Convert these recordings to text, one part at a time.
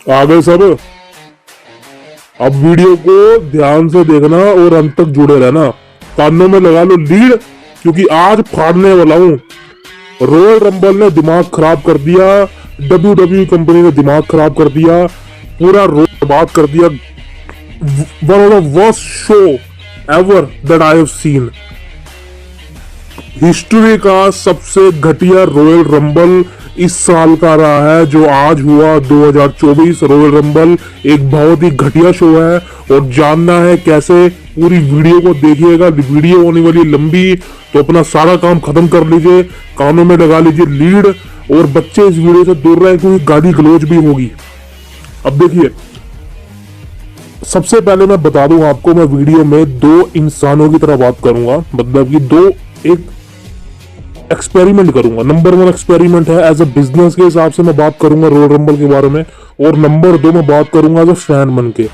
आ गए सब। अब वीडियो को ध्यान से देखना और अंत तक जुड़े रहना। कानों में लगा लो लीड, क्योंकि आज फाड़ने वाला हूं। रॉयल रंबल ने दिमाग खराब कर दिया, WWE कंपनी ने दिमाग खराब कर दिया, पूरा बर्बाद कर दिया। One of the worst show ever that I have seen. History का सबसे घटिया रॉयल रंबल इस साल का रहा है, जो आज हुआ 2024 रॉयल रंबल। एक बहुत ही घटिया शो है और जानना है कैसे, पूरी वीडियो को देखिएगा। वीडियो होने वाली लंबी, तो अपना सारा काम खत्म कर लीजिए, कानों में लगा लीजिए लीड, और बच्चे इस वीडियो से दूर रहे क्योंकि गाली गलौज भी होगी। अब देखिए, सबसे पहले मैं बता दूं आपको, मैं वीडियो में दो इंसानों की तरह बात करूंगा, मतलब कि दो एक एक्सपेरिमेंट करूंगा। नंबर वन एक्सपेरिमेंट है एज अ बिजनेस के हिसाब से मैं बात करूंगा रॉयल रंबल के बारे में, और नंबर दो मैं बात करूंगा एज अ फैन बन के।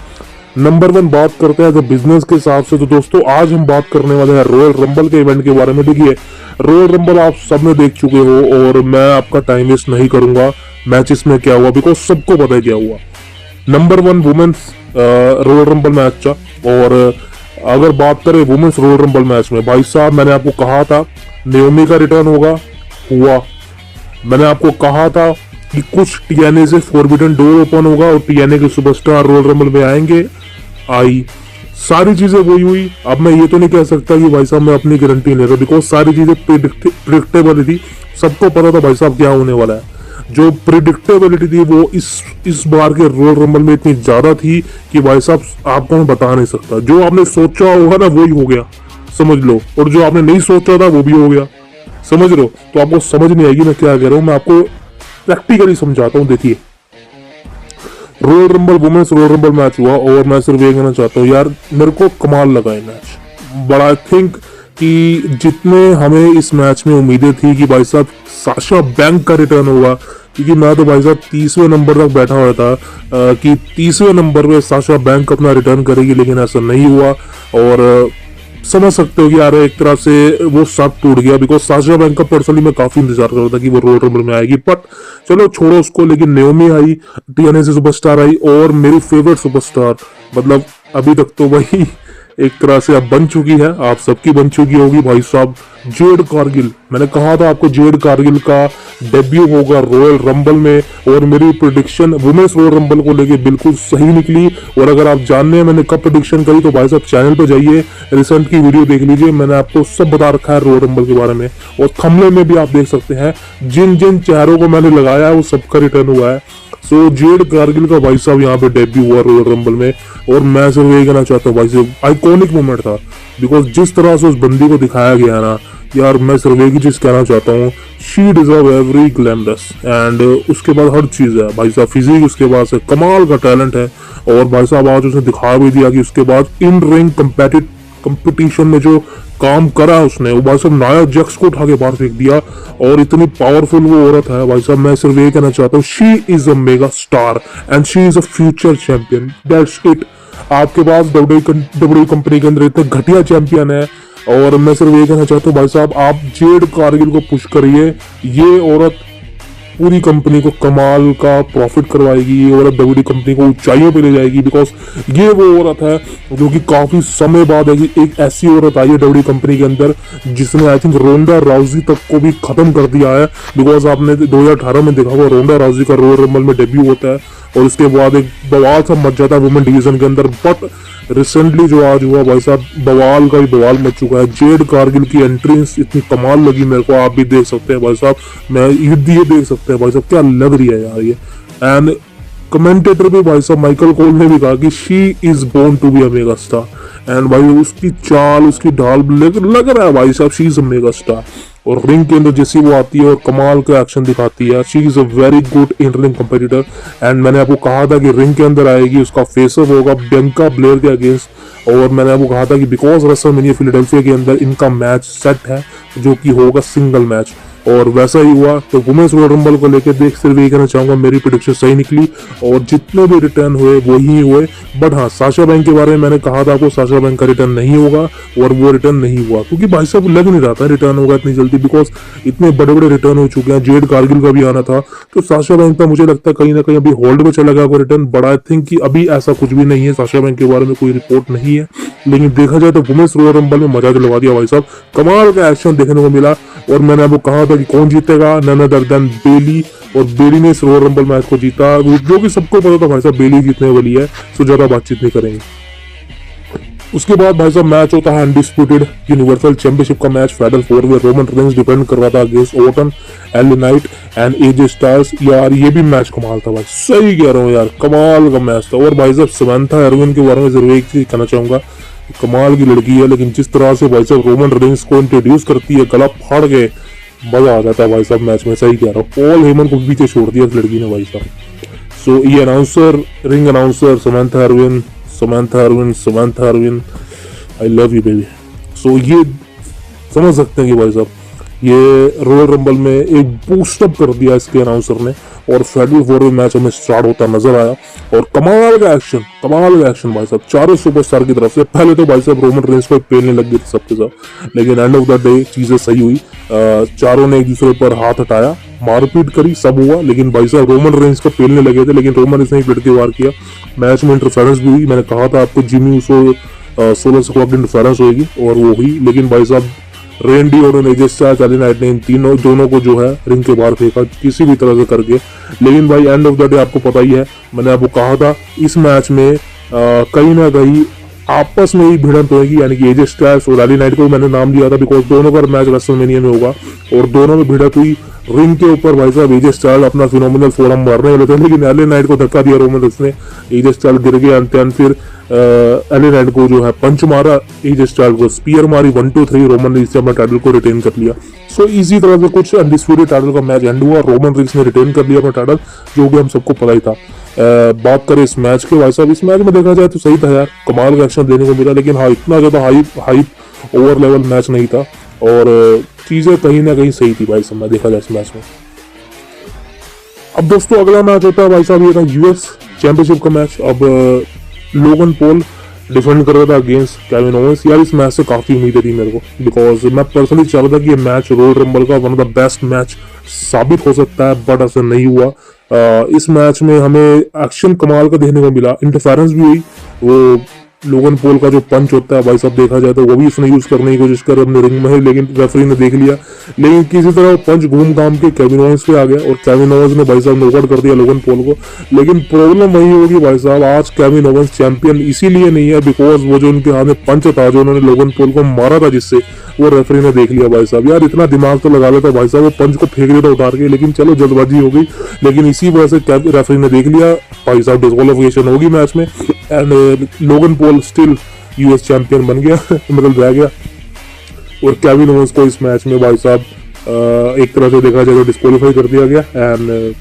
नंबर वन बात करते हैं एज अ बिजनेस के हिसाब से। तो दोस्तों, आज हम बात करने वाले हैं रॉयल रंबल के इवेंट के बारे में। देखिए, रॉयल रंबल आप सबने देख चुके हो और मैं आपका टाइम वेस्ट नहीं करूंगा मैचेस में क्या हुआ, बिकॉज सबको पता है क्या हुआ। Number one women's royal rumble match था, और अगर बात करें वुमेन्स रॉयल रंबल मैच में, भाई साहब मैंने आपको कहा था नेओमी का रिटर्न होगा, हुआ। मैंने आपको कहा था कि कुछ टीएनए से फॉरबिडन डोर ओपन होगा और टीएनए के सुपरस्टार रॉयल रंबल में आएंगे, आई। सारी चीजें वही हुई। अब मैं ये तो नहीं कह सकता कि भाई साहब मैं अपनी गारंटी ले रहा, बिकॉज सारी चीजें प्रिडिक्टेबल थी, सबको पता था भाई साहब क्या होने वाला है। जो प्रिडिक्टेबिलिटी थी वो इस बार के रॉयल रंबल में इतनी ज्यादा थी कि भाई साहब आपको मैं बता नहीं सकता। जो आपने सोचा होगा ना वही हो गया, समझ लो, और जो आपने नहीं सोचा था वो भी हो गया, समझ लो। तो आपको समझ नहीं आएगी मैं क्या कह रहा हूं, मैं आपको प्रैक्टिकली समझाता हूं। देखिए, royal rumble women's royal rumble match हुआ, और मैं सिर्फ ये कहना चाहता हूँ यार, मेरे को कमाल लगा ये मैच। बड़ा आई थिंक कि जितने हमें इस मैच में उम्मीदें थी कि भाई साहब साशा बैंक का रिटर्न होगा, क्योंकि मैं तो भाई साहब 30वें नंबर तक बैठा हुआ था कि 30वें नंबर पे साशा बैंक अपना रिटर्न करेगी, लेकिन ऐसा नहीं हुआ। और समझ सकते हो कि यार एक तरह से वो सब टूट गया, बिकॉज साशा बैंक का पर्सनली मैं काफी इंतजार कर रहा था कि वो रॉयल रंबल में आएगी, बट चलो छोड़ो उसको। लेकिन नेओमी आई, टीएनए से सुपरस्टार आई, और मेरी फेवरेट सुपरस्टार, मतलब अभी तक तो वही एक तरह से अब बन चुकी है, आप सबकी बन चुकी होगी भाई साहब, जेड कारगिल। मैंने कहा था आपको जेड कारगिल का डेब्यू होगा रॉयल रंबल में, और मेरी प्रेडिक्शन वुमेन्स रॉयल रंबल को लेके बिल्कुल सही निकली। और अगर आप जानने हैं मैंने कब प्रेडिक्शन करी, तो भाई साहब चैनल पे जाइए, रिसेंट की वीडियो देख लीजिए, मैंने आपको सब बता रखा है रॉयल रंबल के बारे में, और थंबनेल में भी आप देख सकते हैं जिन जिन चेहरों को मैंने लगाया है वो सबका रिटर्न हुआ है। सो जेड कारगिल का भाई साहब यहाँ पे डेब्यू हुआ रॉयल रंबल में, और मैं सिर्फ यही कहना चाहता हूँ भाई साहब आइकॉनिक मोमेंट था, बिकॉज जिस तरह से उस बंदी को दिखाया गया ना यार, मैं सिर्फ एक ही चीज कहना चाहता हूँ, she deserve every glamorous. And उसके बाद हर चीज है भाई साहब, फिजिक उसके पास है, कमाल का टैलेंट है, और भाई साहब आज उसने दिखा भी दिया कि उसके बाद इन रिंग कंपटीशन में जो काम करा उसने, वो भाई साहब नाया जक्स को उठा के बाहर फेंक दिया, और इतनी पावरफुल वो औरत है भाई साहब। मैं सिर्फ ये कहना चाहता हूँ, she is a mega star and she is a future champion, that's it. आपके पास डब्ल्यू कंपनी के अंदर इतने घटिया चैंपियन है, और मैं सिर्फ ये कहना चाहता हूँ भाई साहब आप जेड कारगिल को पुश करिए। ये औरत पूरी कंपनी को कमाल का प्रॉफिट करवाएगी, ये औरत डब्ल्यू कंपनी को ऊंचाइयों पे ले जाएगी, बिकॉज ये वो औरत है जो कि काफी समय बाद एक ऐसी औरत आई है डब्ल्यू कंपनी के अंदर जिसने आई थिंक रोंडा राउजी तक को भी खत्म कर दिया है। बिकॉज आपने 2018 में देखा होगा रोंडा राउजी का रॉयल रंबल में डेब्यू होता है, और उसके बाद एक बवाल सा मच जाता है वुमेन डिवीजन के अंदर। बट रिसेंटली जो आज हुआ भाई साहब, बवाल का ही बवाल मच चुका है। जेड कारगिल की एंट्रेंस इतनी कमाल लगी मेरे को, आप भी देख सकते हैं भाई साहब, मैं ये देख सकते हैं भाई साहब क्या लग रही है यार ये। एंड कमेंटेटर भी भाई साहब माइकल कोल ने भी कहा कि she is born to be a mega star, and भाई उसकी चाल उसकी ढाल लग रहा है भाई साहब she is a mega star. और रिंग के अंदर जैसी वो आती है और कमाल का एक्शन दिखाती है, she is a very good in ring competitor. And मैंने आपको कहा था कि रिंग के अंदर आएगी, उसका फेसअप होगा बियंका ब्लेयर के अगेंस्ट, और मैंने आपको कहा था कि बिकॉज रेसलमेनिया फिलाडेल्फिया के अंदर इनका मैच सेट है जो कि होगा सिंगल मैच, और वैसा ही हुआ। तो वुमेन्स रॉयल रंबल को लेकर देख सिर्फ ये कहना चाहूंगा, मेरी प्रेडिक्शन सही निकली और जितने भी रिटर्न हुए वो ही हुए। बट हाँ, साशा बैंक के बारे में मैंने कहा था आपको, साशा बैंक का रिटर्न नहीं होगा और वो रिटर्न नहीं हुआ, क्योंकि भाई साहब लग नहीं रहा था रिटर्न होगा इतनी जल्दी, बिकॉज इतने बड़े बड़े रिटर्न हो चुके हैं। जेड कारगिल का भी आना था, तो साशा बैंक का मुझे लगता है कहीं ना कहीं अभी होल्ड पे चला गया वो रिटर्न। बट आई थिंक कि अभी ऐसा कुछ भी नहीं है, साशा बैंक के बारे में कोई रिपोर्ट नहीं है। लेकिन देखा जाए तो वुमेन्स रॉयल रंबल में मजा दिलवा दिया भाई साहब, कमाल का एक्शन देखने को मिला। और मैंने आपको कहा था कि कौन जीतेगा, नन अदर देन बेली, और बेली ने इस रॉयल रंबल मैच को जीता, जो कि सबको पता था भाई साहब बेली जीतने वाली है, तो ज्यादा बातचीत नहीं करेंगे। उसके बाद भाई साहब मैच होता है अनडिस्प्यूटेड यूनिवर्सल चैंपियनशिप का मैच, फाइनल 4 में रोमन रेंस डिफेंड कर रहा था against Orton, L night and AJ Styles. यार ये भी मैच कमाल था भाई, सही कह रहा हूँ यार, कमाल का मैच था। और भाई साहब समंथा एरविन के बारे में जरूर एक चीज कहना चाहूंगा, कमाल की लड़की है, लेकिन जिस तरह से भाई साहब रोमन रेंस को इंट्रोड्यूस करती है, गला फाड़ के मजा आ जाता है भाई साहब मैच में, सही कह रहा हूँ। पॉल हेमन को पीछे छोड़ दिया इस लड़की ने भाई साहब। सो ये announcer, ring announcer Samantha Irwin, Samantha Irwin, Samantha Irwin, I love you baby. So ये समझ सकते हैं कि भाई साहब ये रॉयल रंबल में एक बूस्टअप कर दिया इसके अनाउंसर ने, और फाइनल 4 में मैच हमें स्टार्ट होता नजर आया। और कमाल का एक्शन, कमाल का एक्शन भाई साहब चारों सुपरस्टार की तरफ से। पहले तो भाई साहब रोमन रेंस को पेलने लग गई थी सबके साथ, लेकिन एंड ऑफ द डे चीजें सही हुई। चारों ने एक दूसरे पर हाथ हटाया, मारपीट करी, सब हुआ, लेकिन भाई साहब रोमन रेंस को पेलने लगे थे, लेकिन रोमन रेंस ने एक लड़के वार किया। मैच में इंटरफेरेंस भी हुई, मैंने कहा था आपको जिमी उसो 16 स्क्वाड इंटरफेरेंस होगी और वो हुई, लेकिन भाई साहब रेंडी और एजे स्टाइल्स, एल नाइट ने इन तीनों दोनों को जो है रिंग के बाहर फेंका किसी भी तरह से करके। लेकिन भाई एंड ऑफ द डे आपको पता ही है, मैंने आपको कहा था इस मैच में कहीं ना कहीं आपस में ही भिड़ंत होगी, यानी कि एजे स्टाइल्स और एल नाइट को मैंने नाम दिया था, बिकॉज दोनों का मैच रेसलमेनिया में होगा और दोनों में भिड़ंत हुई। रिंग के ऊपर भाई साहब एजे स्टाइल अपना फिनोमिनल फोरम मारने वाले थे, लेकिन एल नाइट को धक्का दिया रोमन रेंस ने, एजे स्टाइल गिर गया अंत। फिर एल नाइट को जो है पंच मारा, एजे स्टाइल को स्पीयर मारी, 1 2 3 रोमन रेंस ने अपना टाइटल को रिटेन कर लिया। सो इसी तरह से कुछ अनडिस्प्यूटेड टाइटल का मैच एंड हुआ, रोमन रेंस ने रिटेन कर लिया अपना टाइटल, जो कि हम सबको पता ही था। बात करें इस मैच के भाई साहब, इस मैच में देखा जाए तो सही था यार, कमाल का एक्शन देने को मिला, लेकिन हाँ इतना ज्यादा हाइप ओवर लेवल मैच नहीं था, और चीजें कहीं ना कहीं सही थी भाई साहब देखा जाए इस मैच में। अब दोस्तों अगला मैच होता है भाई साहब ये था यूएस चैंपियनशिप का मैच। अब लोगन पॉल डिफेंड कर रहा था अगेंस्ट केविन ओवेंस। यार इस मैच से काफी उम्मीदें थी मेरे को, बिकॉज मैं पर्सनली चाह रहा था कि ये मैच रॉयल रंबल का one of the best match साबित हो सकता है, बट ऐसा नहीं हुआ। इस मैच में हमें एक्शन कमाल का देखने को मिला, इंटरफेरेंस भी हुई। वो लोगन पॉल का जो पंच होता है भाई साहब देखा जाए तो वो भी उसने यूज करने की कोशिश कर अपने रिंग में, लेकिन रेफरी ने देख लिया, लेकिन किसी तरह पंच घूम घाम के केविन ओवेंस पे आ गया और केविन ओवेंस ने भाई साहब नॉकआउट कर दिया लोगन पॉल को। लेकिन प्रॉब्लम वही होगी भाई साहब, आज केविन ओवेंस चैंपियन इसीलिए नहीं है बिकॉज वो जो उनके हाथ में पंच था जो उन्होंने लोगन पॉल को मारा था जिससे, वो रेफरी ने देख लिया भाई साहब। यार इतना दिमाग तो लगा लेता भाई साहब, वो पंच को फेंक देता उतार के, लेकिन चलो जल्दबाजी हो गई, लेकिन इसी वजह से रेफरी ने देख लिया भाई साहब, डिस्क्वालिफिकेशन होगी मैच में, and Logan Paul still US champion बन गया मतलब रह गया। और केविन ओवेंस को इस मैच में भाई साहब एक तरह से देखा जाए तो डिस्क्वालीफाई कर दिया गया, एंड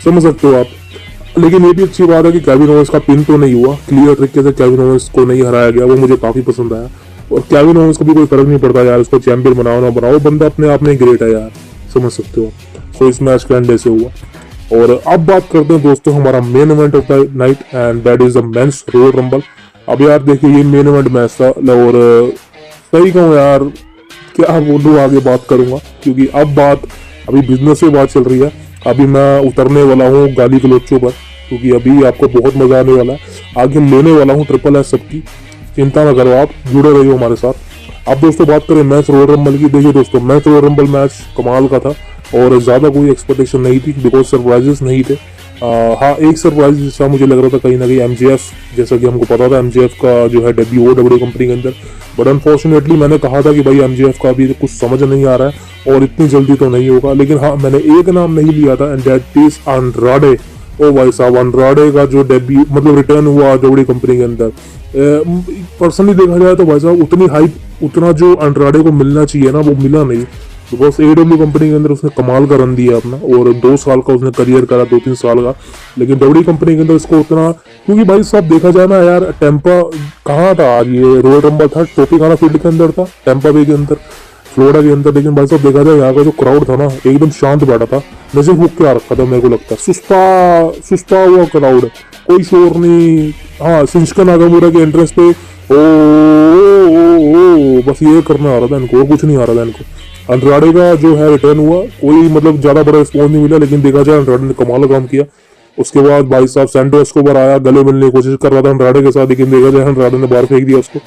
समझ सकते हो आप। लेकिन ये भी अच्छी बात है कि केविन ओवेंस का पिन तो नहीं हुआ, क्लियर तरीके से केविन ओवेंस को नहीं हराया गया, वो मुझे काफी पसंद आया। और केविन ओवेंस को भी कोई फर्क नहीं पड़ता यार, उसको चैंपियन बनाओ ना बनाओ, बंदा अपने आप में ग्रेट है यार, समझ सकते हो। सो इस मैच का एंड ऐसे हुआ। और अब बात करते हैं दोस्तों हमारा main event of the night, and that is the men's royal rumble. अब यार देखिए ये मेन इवेंट मैच था, और सही कहूँ यार क्या बोलूँ, आगे बात करूंगा क्योंकि अब बात अभी बिजनेस से बात चल रही है। अभी मैं उतरने वाला हूँ गाली गलोचों पर, क्योंकि अभी आपको बहुत मजा आने वाला है, आगे लेने वाला हूँ ट्रिपल एस सबकी, चिंता ना करो आप, जुड़े रहिए हमारे साथ। अब दोस्तों बात करें मैच रॉयल रंबल की, देखिए दोस्तों मैच रॉयल रंबल मैच कमाल का था, और ज़्यादा कोई एक्सपेक्टेशन नहीं थी बिकॉज सरप्राइजेस नहीं थे। हाँ एक सरप्राइज जैसा मुझे लग रहा था कहीं ना कहीं एमजेएफ, जैसा कि हमको पता था एमजेएफ का जो है डेब्यू हो डब्ल्यू कंपनी के अंदर, बट अनफॉर्चुनेटली मैंने कहा था कि भाई एमजेएफ का अभी कुछ समझ नहीं आ रहा है और इतनी जल्दी तो नहीं होगा। लेकिन हाँ मैंने एक नाम नहीं लिया था, एंड दैट इज अंड्राडे। ओ भाई साहब अंड्राडे का जो डेब्यू मतलब रिटर्न हुआ डब्ल्यू कंपनी के अंदर, पर्सनली देखा जाए तो भाई साहब उतनी हाइप, उतना जो अंड्राडे को मिलना चाहिए ना वो मिला नहीं, बिकॉज एडब्ल्यू कंपनी के अंदर उसने कमाल का रन दिया अपना, और 2 साल का उसने करियर करा, 2-3 साल का। लेकिन डब्ल्यू कंपनी के अंदर उसको उतना, क्योंकि भाई साहब देखा जाए ना यार, टेम्पा कहाँ था आज, ये रॉयल रंबल था टोपिकाना फील्ड के अंदर था, टेम्पा बे के अंदर, फ्लोरिडा के अंदर। लेकिन भाई साहब देखा जाए यहाँ का जो क्राउड था ना एकदम शांत बैठा था, नशे फूक के आ रखा था मेरे को लगता है, सुस्ता हुआ क्राउड, कोई शोर नहीं। हाँ, शिंजुका नागामुरा के एंट्रेंस पे ओ बस ये करना आ रहा था इनको, और कुछ नहीं आ रहा था इनको। अंड्राडे का जो है रिटर्न हुआ, कोई मतलब ज्यादा बड़ा रिस्पॉन्स नहीं मिला, लेकिन देखा जाए अंड्राडे ने कमाल काम किया। उसके बाद भाई साहब सैंटो एस्कोबार आया, गले मिलने की कोशिश कर रहा था अंड्राडे के साथ, लेकिन देखा जाए अंड्राडे ने बाहर फेंक दिया उसको।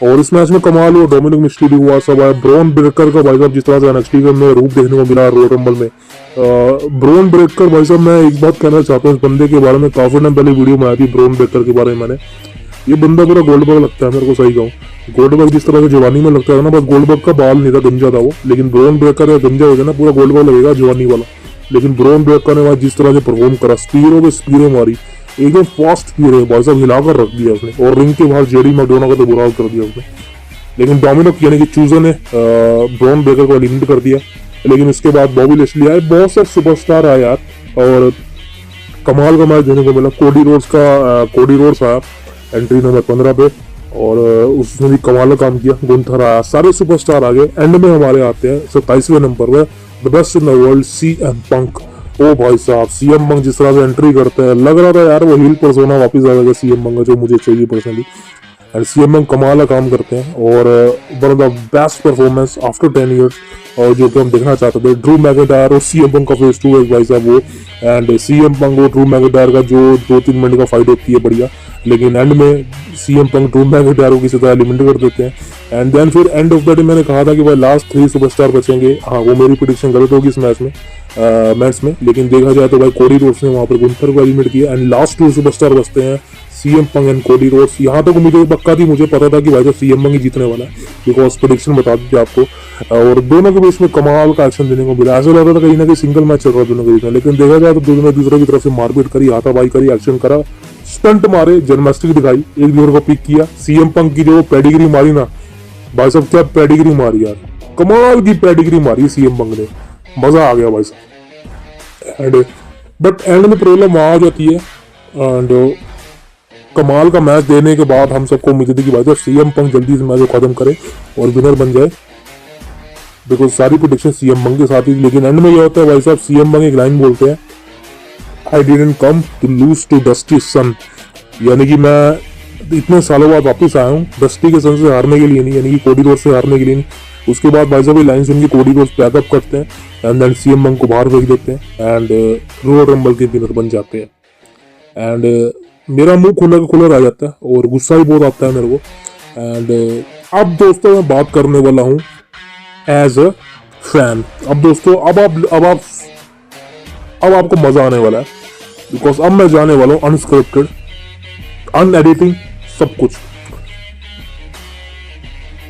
और इस मैच में कमाल हुआ, डोमिनिक मिस्टीरियो हुआ, सब आया। ब्रॉन ब्रेकर का भाई साहब जिस तरह से एनएक्सटी में रूप देखने को मिला रॉयल रंबल में, ब्रॉन ब्रेकर भाई साहब, मैं एक बात कहना चाहता हूँ इस बंदे के बारे में, काफी टाइम पहले वीडियो में आई थी ब्रॉन ब्रेकर के बारे में मैंने। ये बंदा पूरा गोल्डबर्ग लगता है मेरे को, सही कहूँ। गोल्डबर्ग जिस तरह से जवानी में लगता है ना, बस गोल्डबर्ग का बाल नहीं था, गंजा था वो। लेकिन ब्रॉन ब्रेकर या गंजा हो गया ना, पूरा गोल्डबर्ग लगेगा जवानी वाला। लेकिन ब्रॉन ब्रेकर ने जिस तरह से परफॉर्म करा, स्पीरो पे स्पीरो मारी, एकदम फास्ट स्पीड है भाई साहब, हिलाकर रख दिया उसने। और रिंग के बाहर जेडी मैकडोना का तो बुरा हाल कर दिया उसने। लेकिन डोमिनिक यानी कि चूजर ने ब्रॉन ब्रेकर को एलिमिनेट कर दिया। लेकिन उसके बाद बॉबी लेस्ली आए, बहुत सारे सुपरस्टार आए यार, और कमाल का मैच देने को मिला। कोडी रोड्स आया एंट्री नंबर 15 पे, और उसने भी कमाल का काम किया। गुंथर आया, सारे सुपरस्टार आ गए। एंड में हमारे आते हैं 27वें नंबर पे the best in the world CM पंक। ओ भाई साहब, CM पंक जिस तरह से एंट्री करते हैं, लग रहा था यार वो हील पर्सोना वापस आ जाएगा CM पंक, जो मुझे चाहिए पर्सनली। एंड CM पंक कमाल का काम करते हैं, और one of the best performance after 10 years, और जो कि हम देखना चाहते थे। ड्रू मैकेंटायर और CM पंक का फेस 2 है भाई साहब वो। एंड CM पंक और ड्रू मैकेंटायर का जो 2-3 मिनट का फाइट होती है बढ़िया, लेकिन एंड में CM पंक ड्रू मैकेंटायर को किसी तरह एलिमिनेट कर देते हैं। एंड देन फिर एंड ऑफ द डे मैंने कहा था कि भाई लास्ट 3 सुपरस्टार बचेंगे। हाँ, वो मेरी प्रेडिक्शन गलत होगी इस मैच में, लेकिन देखा जाए तो भाई कोडी रोड्स ने वहां पर गुंथर को एलिमिनेट किया। एंड लास्ट 2 सुपरस्टार बचते हैं CM punk and Cody Rhodes. यहाँ तक मुझे पक्का थी, मुझे पता था कि भाई CM पंक ही जीतने वाला है, बिकॉज प्रेडिक्शन बता दी थी आपको। और दोनों के बीच में कमाल का एक्शन देने को मिला। ऐसा लग रहा था कहीं ना कहीं सिंगल मैच चल रहा है दोनों के बीच में, लेकिन देखा जाए तो दोनों ने दूसरे की तरफ से मारपीट करी, हाथापाई करी, एक्शन करा, स्टंट मारे, जिम्नास्टिक दिखाई, एक दूसरे को पिक किया। CM पंक की जो पेडिग्री मारी ना भाई साहब, क्या पेडिग्री मारी यार, कमाल की पेडिग्री मारी CM पंक ने, मजा आ गया भाई साहब। एंड बट एंड में प्रॉब्लम वहां आ जाती है। एंड कमाल का मैच देने के बाद हम सबको उम्मीद थी कि भाई साहब CM पंक जल्दी से मैच को खत्म करे और विनर बन जाए, बिकॉज सारी प्रेडिक्शन CM पंक के साथ ही। लेकिन एंड में ये होता है भाई साहब, CM पंक एक लाइन बोलते हैं, I didn't come to lose to Dusty son, यानी कि मैं इतने सालों बाद वापस आया हूँ डस्टी के सन से हारने के लिए नहीं, यानी कि कोडी रोड्स से हारने के लिए नहीं। उसके बाद भाई साहब ये लाइन सुन के कोडी रोड्स पैकअप करते हैं, एंड देन CM पंक को बाहर फेंक देते हैं, एंड रॉयल रंबल के विनर बन जाते हैं। एंड मेरा मुंह खुला रह जाता है और गुस्सा भी बहुत आता है मेरे को। एंड अब दोस्तों मैं बात करने वाला हूँ एज अ फैन। अब दोस्तों अब आपको मजा आने वाला है, बिकॉज अब मैं जाने वाला हूँ अनस्क्रिप्टेड, अनएडिटिंग, सब कुछ।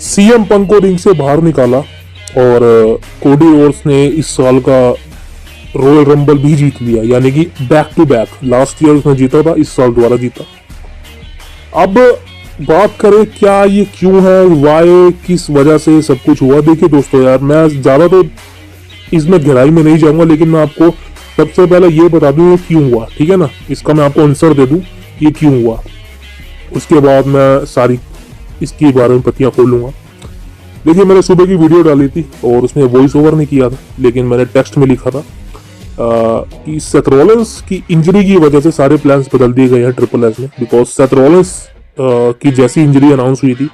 CM पंक को रिंग से बाहर निकाला, और कोडी रोड्स ने इस साल का रॉयल रंबल भी जीत लिया, यानी कि back to back. Last year उसने जीता था, इस साल दोबारा जीता। अब बात करें क्या ये क्यों है, वाई, किस वजह से सब कुछ हुआ। देखिए दोस्तों यार, मैं ज्यादा तो इसमें गहराई में नहीं जाऊंगा, लेकिन मैं आपको सबसे पहले ये बता दूं ये क्यों हुआ, ठीक है ना। इसका मैं आपको आंसर दे दूं ये क्यों हुआ, उसके बाद मैं सारी इसके बारे में पत्तियां खोलूंगा। देखिए मैंने सुबह की वीडियो डाली थी और उसमें वॉइस ओवर नहीं किया था, लेकिन मैंने टेक्स्ट में लिखा था कि सेथ रॉलिंस की इंजरी की वजह से सारे प्लान्स बदल दिए गए हैं ट्रिपल एच में, बिकॉज सेथ रॉलिंस की जैसी इंजरी अनाउंस हुई थी,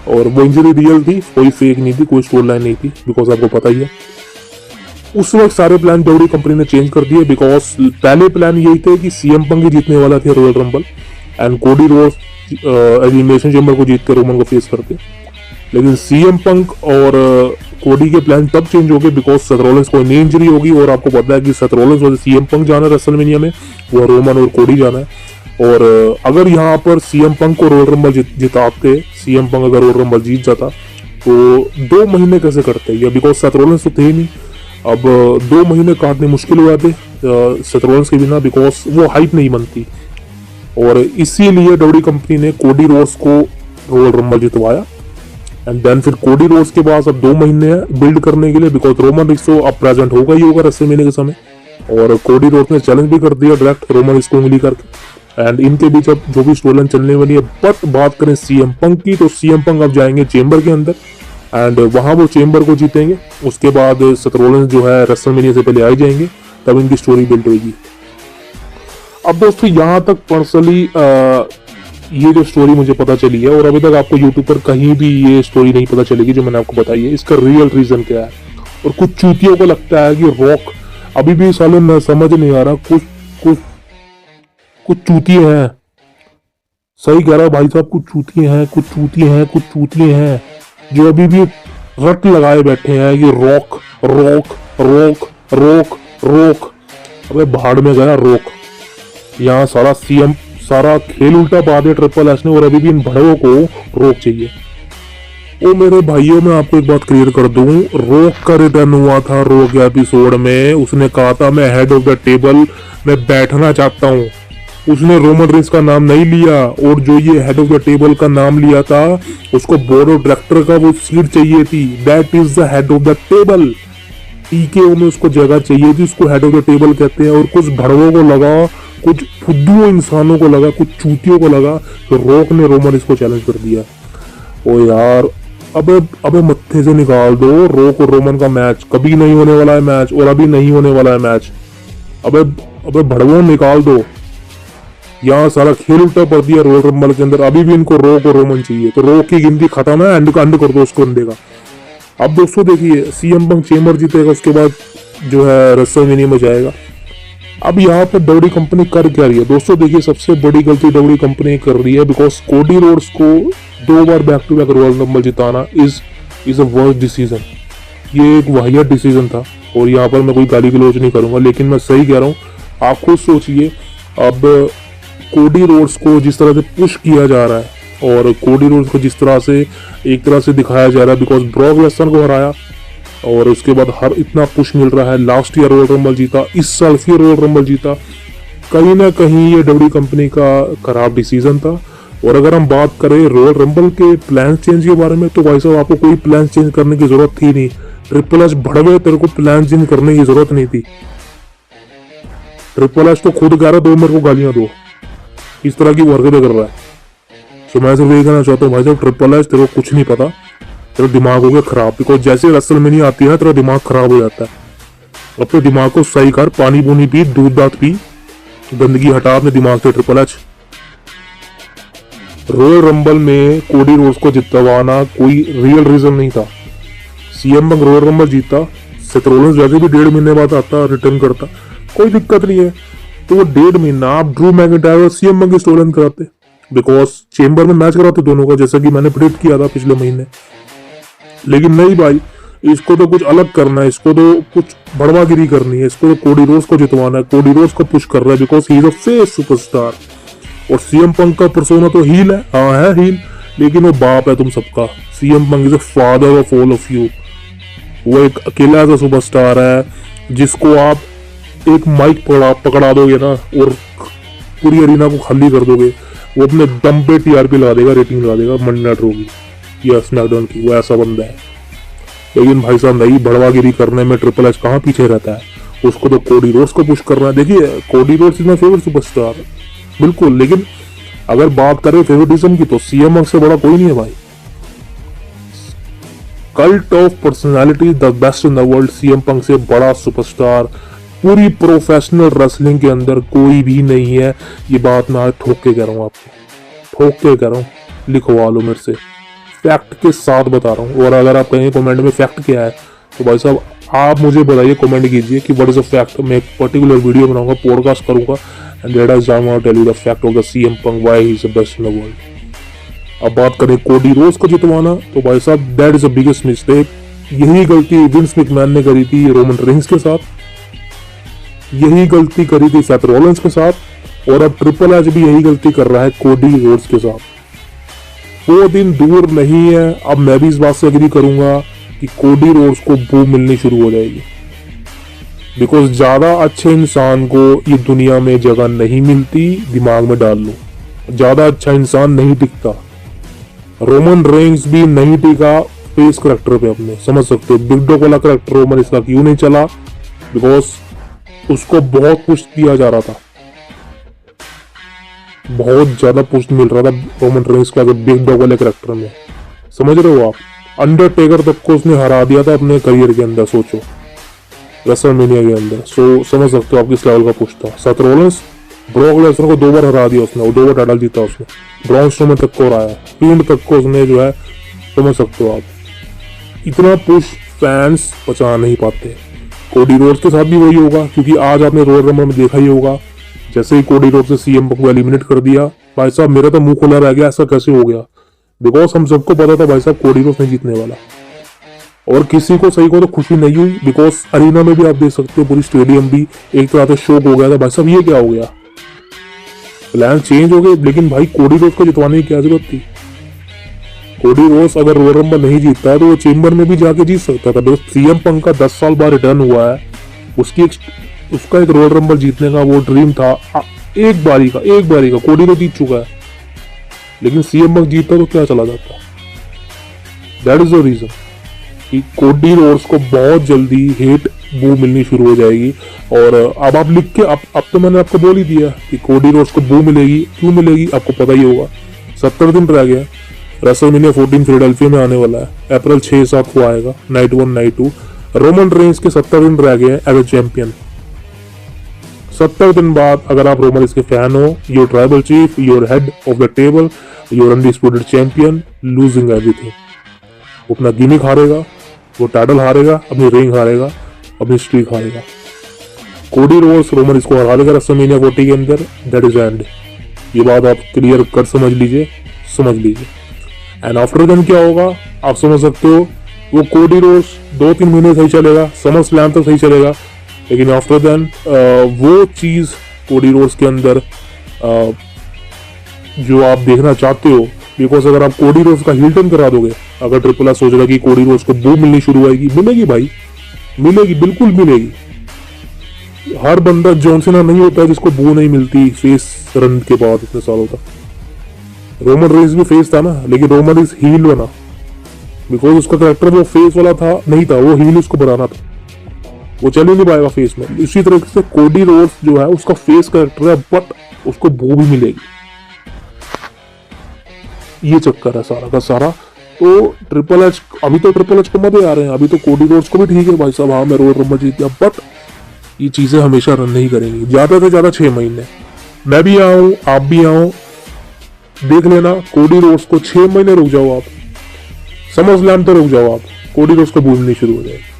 और वो इंजरी रियल थी, कोई फेक नहीं थी, कोई स्टोरी लाइन नहीं थी, बिकॉज आपको पता ही है। उस वक्त सारे प्लान WWE कंपनी ने चेंज कर दिए, बिकॉज पहले प्लान यही थे कि CM पंक ही जीतने वाला थे royal rumble, and Cody Rhodes elimination chamber को जीत कर रोमन को फेस करते। लेकिन CM पंक और कोडी के प्लान तब चेंज हो गए बिकॉज सेथ रॉलिंस को नई इंजरी होगी, और आपको पता है कि सेथ रॉलिंस और CM पंक जाना है रेसलमेनिया में, वो रोमन और कोडी जाना है। और अगर यहाँ पर CM पंक को रॉयल रंबल जिताते, CM पंक अगर रॉयल रंबल जीत जाता तो 2 महीने कैसे करते हैं, बिकॉज सेथ रॉलिंस तो थे ही नहीं। अब 2 महीने काटने मुश्किल हो जाते सेथ रॉलिंस के बिना, बिकॉज वो हाइप नहीं बनती, और इसीलिए WWE कंपनी ने कोडी रोड्स को रॉयल रंबल जितवाया। एंड देन फिर कोडी रोड्स के पास अब 2 महीने हैं बिल्ड करने के लिए, बिकॉज रोमन रिक्स तो अब प्रेजेंट होगा ही होगा रेसलमेनिया के समय, और कोडी रोड्स ने चैलेंज भी कर दिया डायरेक्ट रोमन रिक्स को उंगली करके। एंड इनके बीच अब जो भी स्टोरी लाइन चलने वाली है। बट बात करें CM पंक की, तो CM पंक अब जाएंगे चेंबर के अंदर, एंड वहां वो चेम्बर को जीतेंगे। उसके बाद सेथ रॉलिन्स जो है रेसलमेनिया से पहले आ जाएंगे, तब इनकी स्टोरी बिल्ड होगी। अब दोस्तों यहाँ तक पर्सनली ये जो स्टोरी मुझे पता चली है, और अभी तक आपको यूट्यूब पर कहीं भी ये स्टोरी नहीं पता चलेगी जो मैंने आपको बताई है, इसका रियल रीजन क्या है। और कुछ चूतियों को लगता है कि रॉक अभी भी सालों न समझ नहीं आ रहा, कुछ कुछ कुछ चूतिए हैं, सही कह रहा है भाई साहब, कुछ चूतिए हैं, कुछ चूतिए हैं, कुछ चूतिए हैं जो अभी भी रट लगाए बैठे हैं ये rock rock rock rock rock. अबे भाड़ में गया रॉक, यहाँ सारा खेल उल्टा पा दिया ट्रिपल एच ने, और अभी भी इन भड़वों को रोक चाहिए। ओ मेरे भाइयों, मैं आपको एक बात क्लियर कर दूं, रोक का रिटर्न हुआ था रोक एपिसोड में, उसने कहा था मैं हेड ऑफ द टेबल में बैठना चाहता हूं। उसने रोमन रेंस का नाम नहीं लिया, और जो ये हेड ऑफ द टेबल का नाम लिया था उसको बोर्ड ऑफ डायरेक्टर का वो सीट चाहिए थी। That is the head of the table. TKO में उसको जगह चाहिए थी, उसको हेड ऑफ द टेबल कहते हैं। और कुछ भड़वों को लगा, कुछ फुद्दुओं इंसानों को लगा, कुछ चूतियों को लगा तो रॉक ने रोमन रेंस को चैलेंज कर दिया। ओ यार, अबे मत्थे से निकाल दो, रॉक और रोमन का मैच कभी नहीं होने वाला है मैच, और अभी नहीं होने वाला है मैच। अबे भड़वों निकाल दो, यहाँ सारा खेल उल्टा पड़ दिया रॉयल रंबल के अंदर। अभी भी इनको रॉक और रोमन चाहिए, तो रॉक की गिनती खत्म है, एंड कर दो उसको अंडे का। अब दोस्तों देखिए, सीएम पंक चेम्बर जीतेगा, उसके बाद जो है रेसलमेनिया में जाएगा। अब यहाँ पर डब्ल्यूडब्ल्यूई कंपनी कर क्या रही है दोस्तों, देखिए सबसे बड़ी गलती डब्ल्यूडब्ल्यूई कंपनी कर रही है, बिकॉज कोडी रोड्स को 2 बार back to back Royal Rumble जिताना इज अ वर्स्ट डिसीजन। ये एक वाहियात डिसीजन था, और यहाँ पर मैं कोई गाली गलौज नहीं करूंगा, लेकिन मैं सही कह रहा हूँ। आप खुद सोचिए, अब कोडी रोड्स को जिस तरह से पुश किया जा रहा है, और कोडी रोड्स को जिस तरह से एक तरह से दिखाया जा रहा है, बिकॉज ब्रॉक लेसनर को हराया और उसके बाद हर इतना पुश मिल रहा है। लास्ट ईयर रॉयल रंबल जीता, इस साल फिर रॉयल रंबल जीता। कहीं ना कहीं ये डब्ल्यूडब्ल्यूई कंपनी का खराब डिसीजन था। और अगर हम बात करें रॉयल रंबल के प्लान चेंज के बारे में, तो भाई साहब आपको कोई प्लान चेंज करने की जरूरत थी नहीं। ट्रिपल एच भड़वे, तेरे को प्लान चेंज करने की जरूरत नहीं थी। ट्रिपल एच तो खुद कह रहा दो मेरे को गालियां दो, इस तरह की हरकतें कर रहा है। तो मैं सिर्फ यही कहना चाहता हूँ भाई साहब, ट्रिपल एच तेरे को कुछ नहीं पता, तेरा दिमाग हो गया खराब। बिकॉज जैसे रेसलमेनिया आती है तेरा दिमाग खराब हो जाता है। अपने दिमाग को सही कर, पानी पूनी पी, दूध दांत पी, गंदगी हटा अपने दिमाग से। ट्रिपल एच रॉयल रंबल में कोडी रोड्स को जितवाना कोई रियल रीजन नहीं था। सीएम पंक रॉयल रंबल जीता, सेथ रॉलिन्स वैसे भी 1.5 महीने बाद आता, रिटर्न करता, कोई दिक्कत नहीं है। तो वो 1.5 महीना आप ड्रू मैकिंटायर और सीएम पंक की स्टोरी लाइन कराते, बिकॉज चेम्बर में मैच कराते दोनों का, जैसा कि मैंने प्रेडिक्ट किया था पिछले महीने। लेकिन नहीं भाई, इसको तो कुछ अलग करना है, इसको तो कुछ बड़वागिरी करनी है, इसको तो कोडी रोड्स को जितवाना है। कोडी रोड्स को पुश कर रहा है because he is a face superstar. और सीएम पंक का पर्सोना तो हील है, हाँ है हील, लेकिन वो बाप है तुम सबका। CM Punk is a father of all of you. वो एक अकेला ऐसा सुपरस्टार है जिसको आप एक माइक पकड़ा दोगे ना, और पूरी अरीना को खाली कर दोगे, वो अपने दम पे टीआरपी लगा देगा, रेटिंग लगा देगा मंडे नाइट रॉ की या स्मैकडाउन की। वो ऐसा बंदा है। लेकिन भाई साहब नहीं, बड़वागिरी करने में ट्रिपल एच कहाँ पीछे रहता है, उसको तो कोडी रोड्स को पुश करना है। देखिए, Cody Rhodes is my favourite superstar, बिल्कुल। लेकिन अगर बात करें फेवरेटिज्म की, तो सीएम पंक से बड़ा कोई नहीं है भाई। Cult of personality, the best in the world, CM Punk से बड़ा सुपरस्टार पूरी प्रोफेशनल रेसलिंग के अंदर कोई भी नहीं है। ये बात मैं आज ठोक के कह रहा हूँ, आपको ठोक के कह रहा हूँ, लिखवा लो मेरे से, फैक्ट के साथ बता रहा हूँ। और अगर आप कहें कमेंट में फैक्ट क्या है, तो भाई साहब आप मुझे बताइए, कमेंट कीजिए कि व्हाट इज अ फैक्ट। मैं एक पर्टिकुलर वीडियो बनाऊंगा, पॉडकास्ट करूंगा, and that is I want to tell you the fact of the CM Punk, why he is the best in the world. अब बात करें कोडी रोड्स को जितवाना, तो भाई साहब that is the biggest mistake. यही गलती विंस मैकमैन ने करी थी रोमन रेंस के साथ, यही गलती करी थी सेथ रॉलिन्स के साथ, और अब ट्रिपल एच भी यही गलती कर रहा है कोडी रोड्स के साथ। वो दिन दूर नहीं है, अब मैं भी इस बात से एग्री करूंगा कि कोडी रोड्स को बू मिलनी शुरू हो जाएगी। बिकॉज ज्यादा अच्छे इंसान को ये दुनिया में जगह नहीं मिलती, दिमाग में डाल लो। ज्यादा अच्छा इंसान नहीं टिकता। रोमन रेंस भी नहीं टिका फेस करेक्टर पे अपने, समझ सकते हो। बिग डॉग वाला करेक्टर रोमन इसका क्यों नहीं चला, बिकॉज उसको बहुत पुश दिया जा रहा था, बहुत ज्यादा पुश मिल रहा था रोमन रेंस का बिग डॉग वाले करेक्टर में, समझ रहे हो आप। अंडरटेकर तक को उसने हरा दिया था अपने करियर के अंदर, सोचो, रेसलमेनिया के अंदर। सो समझ सकते हो आप किस लेवल का पुश था। सेथ रॉलिंस ब्रॉक लेसनर को 2 बार हरा दिया उसने, 2 बार टाइटल जीता उसने, ब्रॉन स्ट्रोमैन तक को हराया, फील्ड तक को उसने जो है, समझ सकते हो आप। इतना पुश फैंस पचा नहीं पाते। कोडी रोड्स के साथ भी वही होगा, क्योंकि आज आपने रॉयल रंबल में देखा ही होगा, जैसे ही कोडी रोड्स ने सीएम पंक को एलिमिनेट कर दिया, भाई साहब मेरा तो मुंह खुला रह गया, ऐसा कैसे हो गया। बिकॉज हम सबको पता था भाई साहब कोडी रोड्स नहीं जीतने वाला, और किसी को सही को तो खुशी नहीं हुई। बिकॉज अरीना में भी आप देख सकते हो पूरी स्टेडियम भी एक तरह से शोक हो गया था, भाई साहब ये क्या हो गया, प्लान चेंज हो गए। लेकिन भाई कोडी रोड्स को जितवाने की क्या जरूरत थी। कोडी रोड्स अगर रॉयल रंबल नहीं जीतता है तो वो चेंबर में भी जाके जीत सकता था। बिकॉज सीएम पंक का 10 साल बाद रिटर्न हुआ है, उसका एक रॉयल रंबल जीतने का वो ड्रीम था, एक बारी का कोडी तो जीत चुका है, लेकिन सीएम पंक जीतता तो क्या चला जाता। दैट इज द रीजन कि कोडी रोड्स को बहुत जल्दी हेट बू मिलनी शुरू हो जाएगी। और अब आप लिख के अब तो मैंने आपको बोल ही दिया कि कोडी रोड्स को बू मिलेगी। क्यों मिलेगी आपको पता ही होगा। 70 दिन रह गया, रेसलमेनिया 14 फिलाडेल्फिया में आने वाला है, अप्रैल 6-7 को आएगा, नाइट 1 नाइट 2। रोमन रेंस के 70 दिन रह गए एज ए चैंपियन। 70 दिन बाद अगर आप रोमन रेंस के फैन हो, your tribal chief, your head of the table, your undisputed champion, losing everything. वो अपना गिमिक हारेगा, वो टाइटल हारेगा, अपनी रिंग हारेगा, अपनी स्ट्रीक हारेगा। कोडी रोड्स रोमन रेंस को हरा देगा रेसलमेनिया 40 के अंदर, दैट इज एंड। ये बात आप क्लियर कर समझ लीजिए। एंड आफ्टर देन क्या होगा आप समझ सकते हो। वो कोडी रोड्स 2-3 महीने सही चलेगा, समर स्लैम तक सही चलेगा, लेकिन आफ्टर देन वो चीज कोडी रोड्स के अंदर जो आप देखना चाहते हो। बिकॉज अगर आप कोडी रोड्स का हील टर्न करा दोगे, अगर ट्रिपल एच सोचेगा कि कोडी रोड्स को बू मिलनी शुरू होगी, मिलेगी भाई, मिलेगी, बिल्कुल मिलेगी। हर बंदा जॉन सीना नहीं होता है जिसको बू नहीं मिलती फेस रन के बाद इतने सालों तक। रोमन रेंस भी फेस था ना, लेकिन रोमन रेंस हील बना बिकॉज उसका कैरेक्टर जो फेस वाला था नहीं था, वो हील उसको बनाना था, वो चल ही नहीं पाएगा फेस में। इसी तरीके से कोडी रोड्स जो है उसका फेस कैरेक्टर है, बट उसको बू भी मिलेगी। ये चक्कर है सारा का सारा। तो ट्रिपल एच अभी तो ट्रिपल एच को मजे आ रहे हैं, अभी तो कोडी रोड्स को भी ठीक है भाई साहब, हाँ मैं रॉयल रंबल जीत गया, बट ये चीजें हमेशा रन नहीं करेंगी। ज्यादा से ज्यादा 6 महीने, मैं भी आऊं आप भी आओ, देख लेना कोडी रोड्स को 6 महीने रुक जाओ आप, समर स्लैम तो रुक जाओ आप, कोडी रोड्स को भूलनी शुरू हो जाएगी।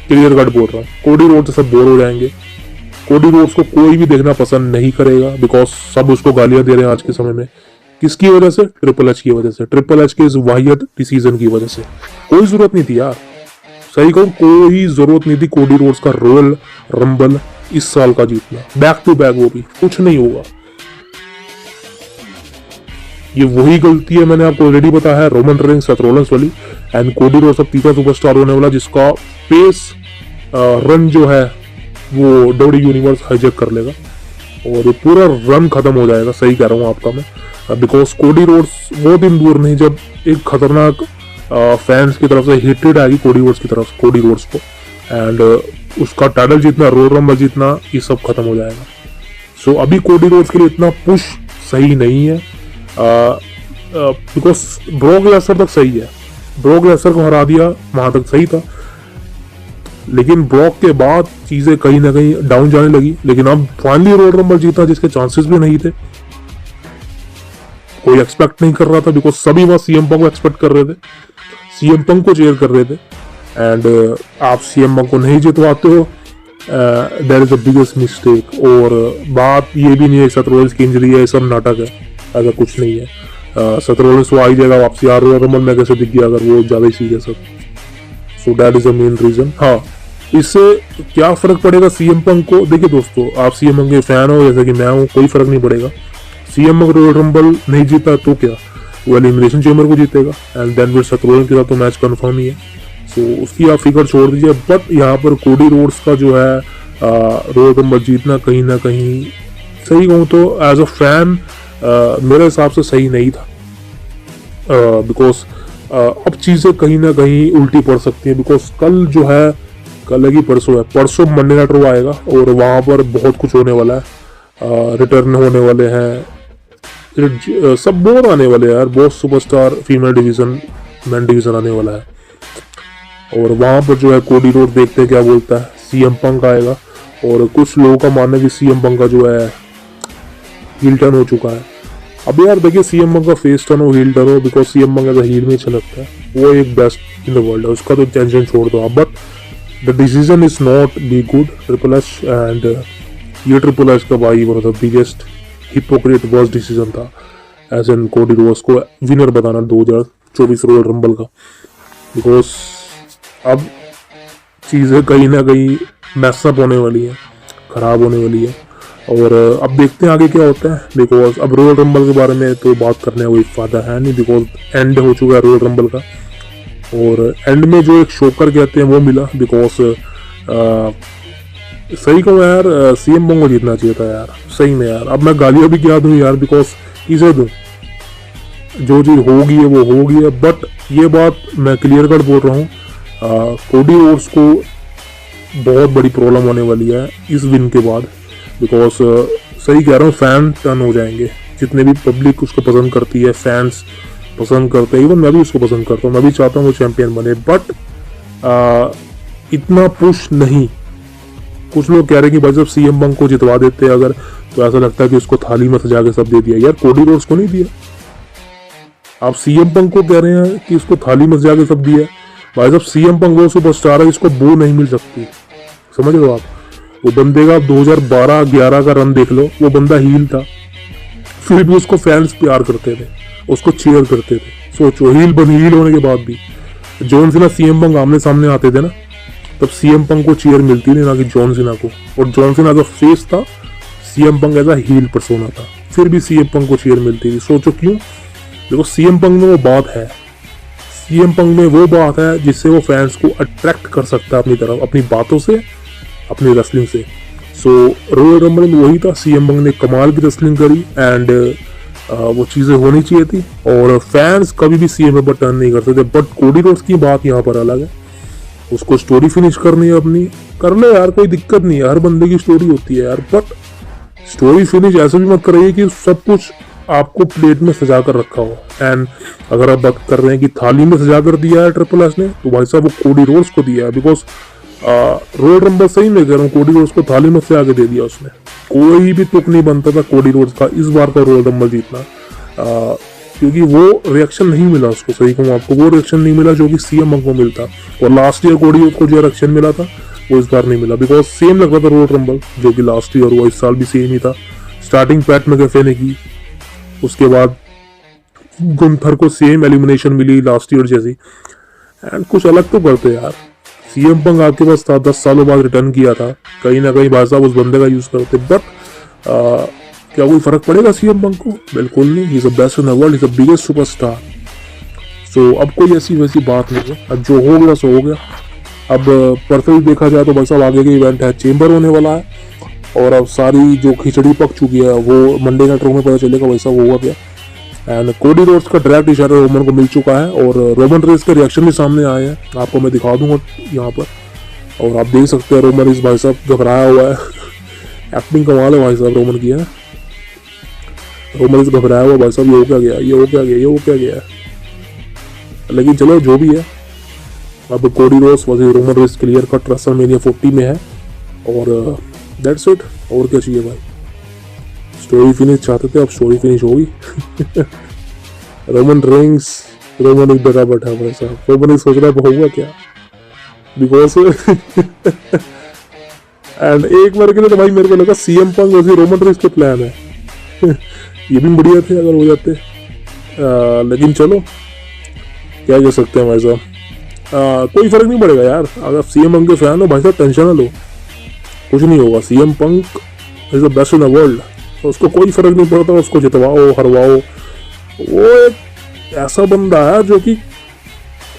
क्लियर कट बोल रहा हूँ, कोडी रोड्स से सब बोर हो जाएंगे। कोडी रोड्स को कोई भी देखना पसंद नहीं करेगा, बिकॉज सब उसको गालियां दे रहे हैं आज के समय में। किसकी वजह से? ट्रिपल एच की वजह से, ट्रिपल एच के इस वाहियत डिसीजन की वजह से। कोई जरूरत नहीं थी यार, सही कहूं कोई जरूरत नहीं थी कोडी रोड्स का रॉयल रंबल इस साल का जीतना, बैक टू बैक, वो भी कुछ नहीं होगा। ये वही गलती है, मैंने आपको ऑलरेडी बताया है, रोमन रेंस सेथ रॉलिंस वाली। एंड कोडी रोड्स अब तीसरा सुपरस्टार होने वाला जिसका पेस रन जो है वो डब्ल्यू यूनिवर्स हाईजैक कर लेगा और ये पूरा रन खत्म हो जाएगा। सही कह रहा हूँ आपका मैं, बिकॉज कोडी रोड्स वो दिन दूर नहीं जब एक खतरनाक फैंस की तरफ से हेटेड आएगी कोडी रोड्स की तरफ, कोडी रोड्स को, एंड उसका टाइटल जीतना, रॉयल रंबल जीतना, ये सब खत्म हो जाएगा। सो अभी कोडी रोड्स के लिए इतना पुश सही नहीं है, बिकॉज ब्रॉक लेसनर तक सही है, ब्रॉक लेसनर को हरा दिया वहां तक सही था, लेकिन ब्रॉक के बाद चीजें कहीं ना कहीं डाउन जाने लगी। लेकिन अब फाइनली रॉयल रंबल जीता जिसके चांसेस भी नहीं थे, कोई एक्सपेक्ट नहीं कर रहा था, बिकॉज सभी वहां सीएम पंक को एक्सपेक्ट कर रहे थे, सीएम पंक को चेयर कर रहे थे। एंड आप सीएम पंक को नहीं जितवाते हो, that is the biggest mistake. और बात ये भी नहीं है सेथ रॉलिंस की इंजरी है, सब नाटक है, ऐसा कुछ नहीं है। सेथ रॉलिंस वो आ ही जाएगा वापसी, यार रॉयल रंबल में कैसे दिख गया अगर वो ज्यादा ही सीरियस है। So that is the main reason. हाँ, इससे क्या फर्क पड़ेगा सीएम पंक को? देखिए दोस्तों, आप सीएम पंक के फैन हो जैसे कि मैं हूँ, कोई फर्क नहीं पड़ेगा। सीएम पंक रॉयल रंबल नहीं जीता तो क्या, वो एलिमिनेशन चेंबर को जीतेगा एंड देन फिर सेथ रॉलिंस के साथ तो मैच कंफर्म ही है। सो उसकी आप फिक्र छोड़ दीजिए। बट यहाँ पर कोडी रोड्स का जो है रॉयल रंबल जीतना कहीं ना कहीं, सही कहूँ तो एज अ फैन मेरे हिसाब से सही नहीं था, बिकॉज अब चीजें कहीं ना कहीं उल्टी पड़ सकती है। बिकॉज कल जो है, कल है कि परसों है, परसों मंडे नाइट रॉ आएगा और वहां पर बहुत कुछ होने वाला है, रिटर्न होने वाले हैं, सब बहुत आने वाले हैं यार, बहुत superstar female division, main division आने वाला है। और वहां पर जो है कोडी रोड देखते हैं क्या बोलता है, सीएम पंक आएगा। और कुछ लोगों का मानना है कि सीएम पंक का जो है हील टर्न हो चुका है। अब यार देखिए सीएम पंक का फेस टर्न हो हील टर्न हो, because CM Punk as heel में अच्छा लगता है, वो एक बेस्ट इन द वर्ल्ड है, उसका तो टेंशन छोड़ दो आप। But the decision is not be good triple H, and ये ट्रिपल एच का भाई one of the biggest hypocrite worst decision था एज एन कोडी रोड्स को विनर बताना 2024 रॉयल रंबल का। बिकॉज अब चीज़ें कहीं ना कहीं मैसअप होने वाली है, ख़राब होने वाली है। और अब देखते हैं आगे क्या होता है, बिकॉज अब रॉयल रंबल के बारे में तो बात करने का कोई फायदा है नहीं, बिकॉज एंड हो चुका है रॉयल रंबल का। और एंड में जो एक शोकर कहते हैं वो मिला, बिकॉज सही कहूँ यार सीएम पंक को जीतना चाहिए था यार, सही में यार। अब मैं गालियाँ भी क्या दूँ यार, बिकॉज किसे दूँ, जो चीज़ होगी है वो होगी है। बट ये बात मैं क्लियर कट बोल रहा हूँ, कोडी रोड्स को बहुत बड़ी प्रॉब्लम होने वाली है इस विन के बाद, बिकॉज सही कह रहा हूँ, फैन टर्न हो जाएंगे। जितने भी पब्लिक उसको पसंद करती है, फैंस पसंद करते हैं, इवन मैं भी उसको पसंद करता हूँ, मैं भी चाहता हूँ वो चैंपियन बने, बट इतना पुश नहीं। कुछ लोग कह रहे हैं कि भाई जब सीएम पंक को जितवा देते हैं अगर, तो ऐसा लगता है कि उसको थाली में सजा के सब दे दिया। यार कोडी रोड्स को नहीं दिया, आप सीएम पंक को कह रहे हैं कि उसको थाली में सजा के सब दिया। भाई जब सीएम पंक वो सुपरस्टार है, इसको वो नहीं मिल सकती, समझ लो आप। वो बंदे का 2012-11 का रन देख लो, वो बंदा हील था, फिर भी उसको फैंस प्यार करते थे, उसको चीयर करते थे। सोचो हील होने के बाद भी जॉन सीना सीएम पंक आमने सामने आते थे ना, तब सीएम पंक को चीयर मिलती थी ना कि जॉन सीना को। और John Cena as a face था, CM Punk as a heel persona था, फिर भी सीएम पंक को चीयर मिलती थी। सोचो क्यों, देखो सीएम पंक में वो बात है, सीएम पंक में वो बात है जिससे वो फैंस को अट्रैक्ट कर सकता है अपनी तरफ, अपनी बातों से, अपनी रेसलिंग से। सो रॉयल रंबल में वही था, सीएम पंक ने कमाल की रेसलिंग करी, एंड वो चीज़ें होनी चाहिए थी। और फैंस कभी भी सीएम पर टर्न नहीं कर सकते। बट कोडी रोड्स की बात यहाँ पर अलग है, उसको स्टोरी फिनिश करनी है अपनी, कर ले यार, कोई दिक्कत नहीं है, हर बंदे की स्टोरी होती है यार। बट स्टोरी फिनिश ऐसे भी मत करिए कि सब कुछ आपको प्लेट में सजा कर रखा हो। एंड अगर आप बात कर रहे हैं कि थाली में सजा कर दिया है ट्रिपल एच ने, तो भाई साहब वो कोडी रोड्स को दिया है। बिकॉज रॉयल रंबल सही में कह रहा हूँ, कोडी रोड्स को थाली में सजा के दे दिया उसने। कोई भी तुक नहीं बनता था कोडी रोड्स का इस बार का रॉयल रंबल जीतना, क्योंकि वो रिएक्शन नहीं मिला उसको। सही कहूँ आपको, वो रिएक्शन नहीं मिला जो कि सीएम पंक को मिलता। और लास्ट ईयर कोडी रोड्स को जो रिएक्शन मिला था वो इस बार नहीं मिला, बिकॉज सेम लग रहा था रॉयल रंबल जो कि लास्ट ईयर हुआ, इस साल भी सेम ही था। स्टार्टिंग पैट मैकअफे ने की, उसके बाद गुंथर को सेम एलिमिनेशन मिली लास्ट ईयर जैसी। एंड कुछ अलग तो करते यार, सीएम पंक आपके पास था, 10 सालों बाद रिटर्न किया था, कहीं ना कहीं भाई साहब उस बंदे का यूज करते। बट क्या कोई फर्क पड़ेगा सीएम पंक को? बिल्कुल नहीं। He is the best in the world, he is the biggest superstar. So अब कोई ऐसी वैसी बात नहीं है, अब जो हो गया सो हो गया। अब पर्सनली देखा जाए तो भाई साहब आगे के इवेंट है, चेंबर होने वाला है, और अब सारी जो खिचड़ी पक चुकी है वो मंडे नाइट रॉ में पता चलेगा वैसा वो हुआ क्या। एंड कोडी रोड्स का डायरेक्ट इशारा रोमन को मिल चुका है, और रोमन रेस के रिएक्शन भी सामने आए हैं, आपको मैं दिखा दूंगा यहाँ पर। और आप देख सकते हैं रोमन रेस भाई साहब घबराया हुआ है। एक्टिंग कमाल है भाई साहब रोमन की है। रोमन रेस घबराया हुआ भाई साहब, ये हो क्या गया, ये हो क्या गया, ये हो क्या गया। लेकिन चलो जो भी है, अब Cody Rhodes versus Roman race clear cut WrestleMania 40 में है, और दैट्स इट। और क्या चाहिए भाई, स्टोरी फिनिश चाहते थे, अब स्टोरी फिनिश होगी। रोमन रेंस, रोमन एक जगह बैठा है भाई साहब, रोमन एक सोच रहा है होगा क्या, बिकॉज एंड एक बार के लिए तो भाई मेरे को लगा सीएम पंक वैसे रोमन रेंस के प्लान है। ये भी बढ़िया थे अगर हो जाते, लेकिन चलो क्या कह सकते हैं भाई साहब। कोई फर्क नहीं पड़ेगा यार, अगर सीएम पंक के फैन हो भाई साहब टेंशन ना लो, कुछ नहीं होगा। CM Punk is the best in the world, तो उसको कोई फर्क नहीं पड़ता, उसको जितवाओ हरवाओ। वो एक ऐसा बंदा है जो कि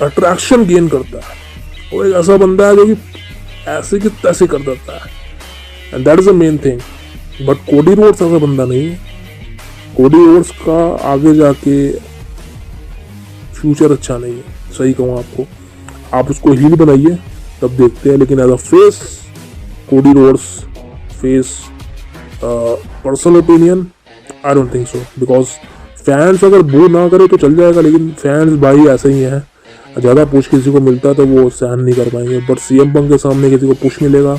अट्रैक्शन गेन करता है, वो एक ऐसा बंदा है जो कि ऐसे की तैसे कर देता है, and that is the main thing. But Cody Rhodes ऐसा बंदा नहीं है। कोडी रोड्स का आगे जाके फ्यूचर अच्छा नहीं है, सही कहूँ आपको। आप उसको हील बनाइए तब देखते हैं, लेकिन as a face Cody Rhodes face, personal opinion I don't think so, because fans अगर बो ना करे तो चल जाएगा, लेकिन फैंस भाई ऐसे ही हैं, ज़्यादा पुश किसी को मिलता है तो वो सहन नहीं कर पाएंगे, बट CM पंक के सामने किसी को पुश मिलेगा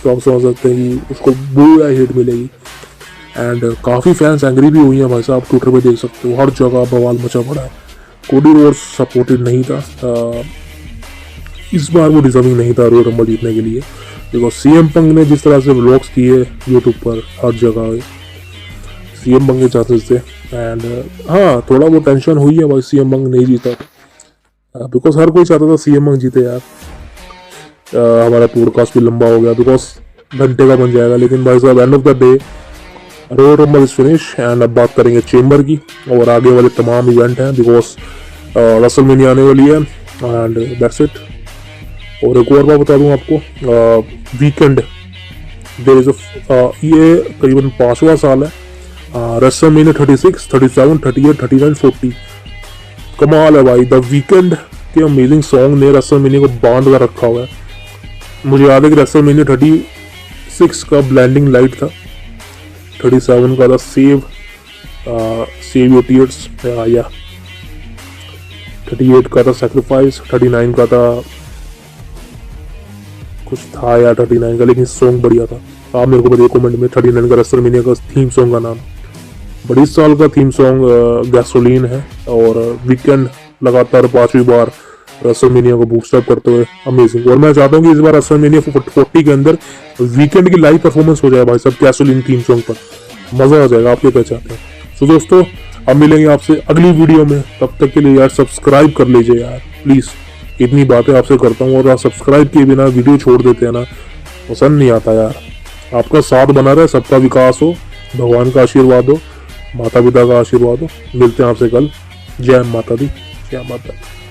तो आप समझ सकते हैं कि उसको बुरा हिट मिलेगी। एंड काफ़ी फैंस एंग्री भी हुई हैं भाई साहब, ट्विटर पे देख सकते हो, हर जगह बवाल मचा पड़ा है। कोडी रोड्स सपोर्टेड नहीं था, इस बार वो डिजर्विंग नहीं था रॉयल रंबल जीतने के लिए, बिकॉज CM पंक ने जिस तरह से व्लॉग्स किए यूट्यूब पर हर जगह, CM पंक के चांसेस थे। एंड हाँ, थोड़ा वो टेंशन हुई है भाई CM पंक नहीं जीता, बिकॉज हर कोई चाहता था CM पंक जीते यार। हमारा पॉडकास्ट भी लंबा हो गया बिकॉज घंटे का बन जाएगा, लेकिन भाई साहब end of the day royal rumble is finish. And अब बात करेंगे चेम्बर की और आगे वाले तमाम इवेंट हैं, बिकॉज रेसलमेनिया आने वाली है एंड दैट्स इट। और एक और बात बता दूं आपको, वीकेंड देयर इज ये करीबन 5वां साल है, रेसलमेनिया 36, 37, 38, 39, 40। कमाल है भाई, द वीकेंड के अमेजिंग सॉन्ग ने रेसलमेनिया को बांध कर रखा हुआ है। मुझे याद है कि रेसलमेनिया 36 का ब्लेंडिंग लाइट था, 37 का था सेव योर टीयर्स, या 38 का था सैक्रिफाइस, 39 का था कुछ था यार 39 का, लेकिन सॉन्ग बढ़िया था। आप मेरे को बताइए कमेंट में 39 का रेसलमेनिया का थीम सॉन्ग का नाम। बट इस साल का थीम सॉन्ग गैसोलीन है, और वीकेंड लगातार 5वीं बार रेसलमेनिया को बूस्ट अप करते हुए अमेजिंग। और मैं चाहता हूँ कि इस बार रेसलमेनिया 40 के अंदर वीकेंड की लाइव परफॉर्मेंस हो जाए भाई सब गैसोलीन थीम सॉन्ग पर, मजा आ जाएगा। आप क्या चाहते हैं? तो दोस्तों अब मिलेंगे आपसे अगली वीडियो में, तब तक के लिए यार सब्सक्राइब कर लीजिए यार प्लीज, इतनी बातें आपसे करता हूँ और सब्सक्राइब किए बिना वीडियो छोड़ देते हैं ना, पसंद नहीं आता यार। आपका साथ बना रहे, सबका विकास हो, भगवान का आशीर्वाद हो, माता पिता का आशीर्वाद हो। मिलते हैं आपसे कल। जय माता दी, जय माता दी।